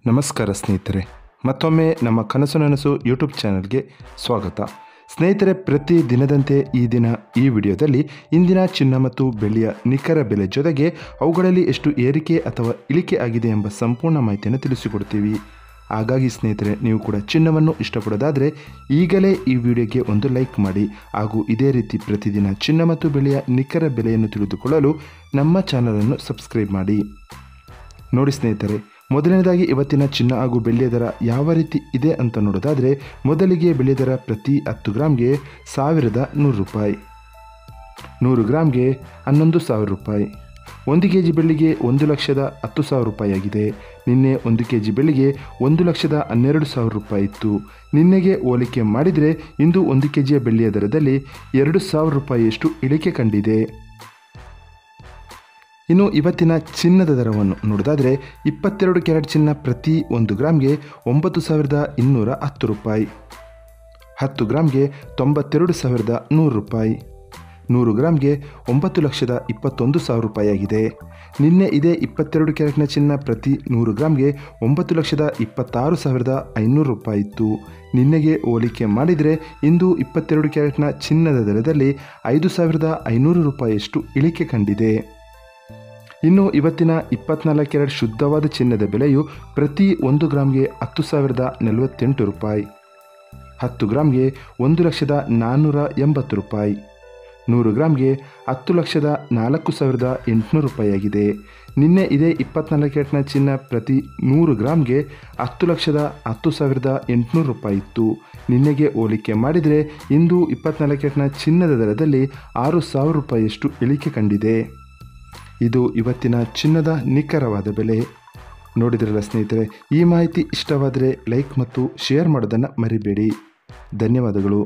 ನಮಸ್ಕಾರ ಸ್ನೇಹಿತರೆ, ಮತ್ತೊಮ್ಮೆ ನಮ್ಮ ಕನಸು ನನಸು ಯೂಟ್ಯೂಬ್ ಚಾನಲ್ಗೆ ಸ್ವಾಗತ. ಸ್ನೇಹಿತರೆ, ಪ್ರತಿ ದಿನದಂತೆ ಈ ದಿನ ಈ ವಿಡಿಯೋದಲ್ಲಿ ಇಂದಿನ ಚಿನ್ನ ಮತ್ತು ಬೆಳ್ಳಿಯ ನಿಖರ ಬೆಲೆ ಜೊತೆಗೆ ಅವುಗಳಲ್ಲಿ ಎಷ್ಟು ಏರಿಕೆ ಅಥವಾ ಇಳಿಕೆ ಆಗಿದೆ ಎಂಬ ಸಂಪೂರ್ಣ ಮಾಹಿತಿಯನ್ನು ತಿಳಿಸಿಕೊಡ್ತೀವಿ. ಹಾಗಾಗಿ ಸ್ನೇಹಿತರೆ, ನೀವು ಕೂಡ ಚಿನ್ನವನ್ನು ಇಷ್ಟಪಡೋದಾದರೆ ಈಗಲೇ ಈ ವಿಡಿಯೋಗೆ ಒಂದು ಲೈಕ್ ಮಾಡಿ ಹಾಗೂ ಇದೇ ರೀತಿ ಪ್ರತಿದಿನ ಚಿನ್ನ ಮತ್ತು ಬೆಳ್ಳಿಯ ನಿಖರ ಬೆಲೆಯನ್ನು ತಿಳಿದುಕೊಳ್ಳಲು ನಮ್ಮ ಚಾನಲನ್ನು ಸಬ್ಸ್ಕ್ರೈಬ್ ಮಾಡಿ. ನೋಡಿ ಸ್ನೇಹಿತರೆ, ಮೊದಲನೇದಾಗಿ ಇವತ್ತಿನ ಚಿನ್ನ ಹಾಗೂ ಬೆಳ್ಳಿಯ ದರ ಯಾವ ರೀತಿ ಇದೆ ಅಂತ ನೋಡೋದಾದರೆ, ಮೊದಲಿಗೆ ಬೆಳ್ಳಿಯ ದರ ಪ್ರತಿ 10 ಗ್ರಾಮ್ಗೆ 1100 ರೂಪಾಯಿ, 100 ಗ್ರಾಮ್ಗೆ 11,000 ರೂಪಾಯಿ. 1 kg ಬೆಳ್ಳಿಗೆ 1,10,000 ರೂಪಾಯಿ ಆಗಿದೆ. ನಿನ್ನೆ 1 kg ಬೆಳ್ಳಿಗೆ 1,12,000 ರೂಪಾಯಿ ಇತ್ತು. ನಿನ್ನೆಗೆ ಹೋಲಿಕೆ ಮಾಡಿದರೆ ಇಂದು 1 kg ಬೆಳ್ಳಿಯ ದರದಲ್ಲಿ 2,000 ರೂಪಾಯಿಯಷ್ಟು ಇಳಿಕೆ ಕಂಡಿದೆ. ಇನ್ನು ಇವತ್ತಿನ ಚಿನ್ನದ ದರವನ್ನು ನೋಡೋದಾದರೆ, 22 ಕ್ಯಾರೆಟ್ ಚಿನ್ನ ಪ್ರತಿ 1 ಗ್ರಾಮ್ಗೆ 9,210 ರೂಪಾಯಿ, 10 ಗ್ರಾಮ್ಗೆ 92,100 ರೂಪಾಯಿ, 100 ಗ್ರಾಮ್ಗೆ 9,21,000 ರೂಪಾಯಿ ಆಗಿದೆ. ನಿನ್ನೆ ಇದೇ 22 ಕ್ಯಾರೆಟ್ನ ಚಿನ್ನ ಪ್ರತಿ 100 ಗ್ರಾಮ್ಗೆ 9,26,500 ರೂಪಾಯಿ ಇತ್ತು. ನಿನ್ನೆಗೆ ಹೋಲಿಕೆ ಮಾಡಿದರೆ ಇಂದು 22 ಕ್ಯಾರೆಟ್ನ ಚಿನ್ನದ ದರದಲ್ಲಿ 5,500 ರೂಪಾಯಿಯಷ್ಟು ಇಳಿಕೆ ಕಂಡಿದೆ. ಇನ್ನು ಇವತ್ತಿನ 24 ಕ್ಯಾರೆಟ್ ಶುದ್ಧವಾದ ಚಿನ್ನದ ಬೆಲೆಯು ಪ್ರತಿ 1 ಗ್ರಾಮ್ಗೆ 10,048 ರೂಪಾಯಿ, 10 ಗ್ರಾಮ್ಗೆ 1,480 ರೂಪಾಯಿ, 100 ಗ್ರಾಮ್ಗೆ 10,04,800 ರೂಪಾಯಿ ಆಗಿದೆ. ನಿನ್ನೆ ಇದೇ 24 ಕ್ಯಾರೆಟ್ನ ಚಿನ್ನ ಪ್ರತಿ 100 ಗ್ರಾಮ್ಗೆ 10,10,800 ರೂಪಾಯಿ ಇತ್ತು. ನಿನ್ನೆಗೆ ಹೋಲಿಕೆ ಮಾಡಿದರೆ ಇಂದು 24 ಕ್ಯಾರೆಟ್ನ ಚಿನ್ನದ ದರದಲ್ಲಿ 6,000 ರೂಪಾಯಿಯಷ್ಟು ಇಳಿಕೆ ಕಂಡಿದೆ. ಇದು ಇವತ್ತಿನ ಚಿನ್ನದ ನಿಖರವಾದ ಬೆಲೆ. ನೋಡಿದ್ರಲ್ಲ ಸ್ನೇಹಿತರೆ, ಈ ಮಾಹಿತಿ ಇಷ್ಟವಾದರೆ ಲೈಕ್ ಮತ್ತು ಶೇರ್ ಮಾಡೋದನ್ನು ಮರಿಬೇಡಿ. ಧನ್ಯವಾದಗಳು.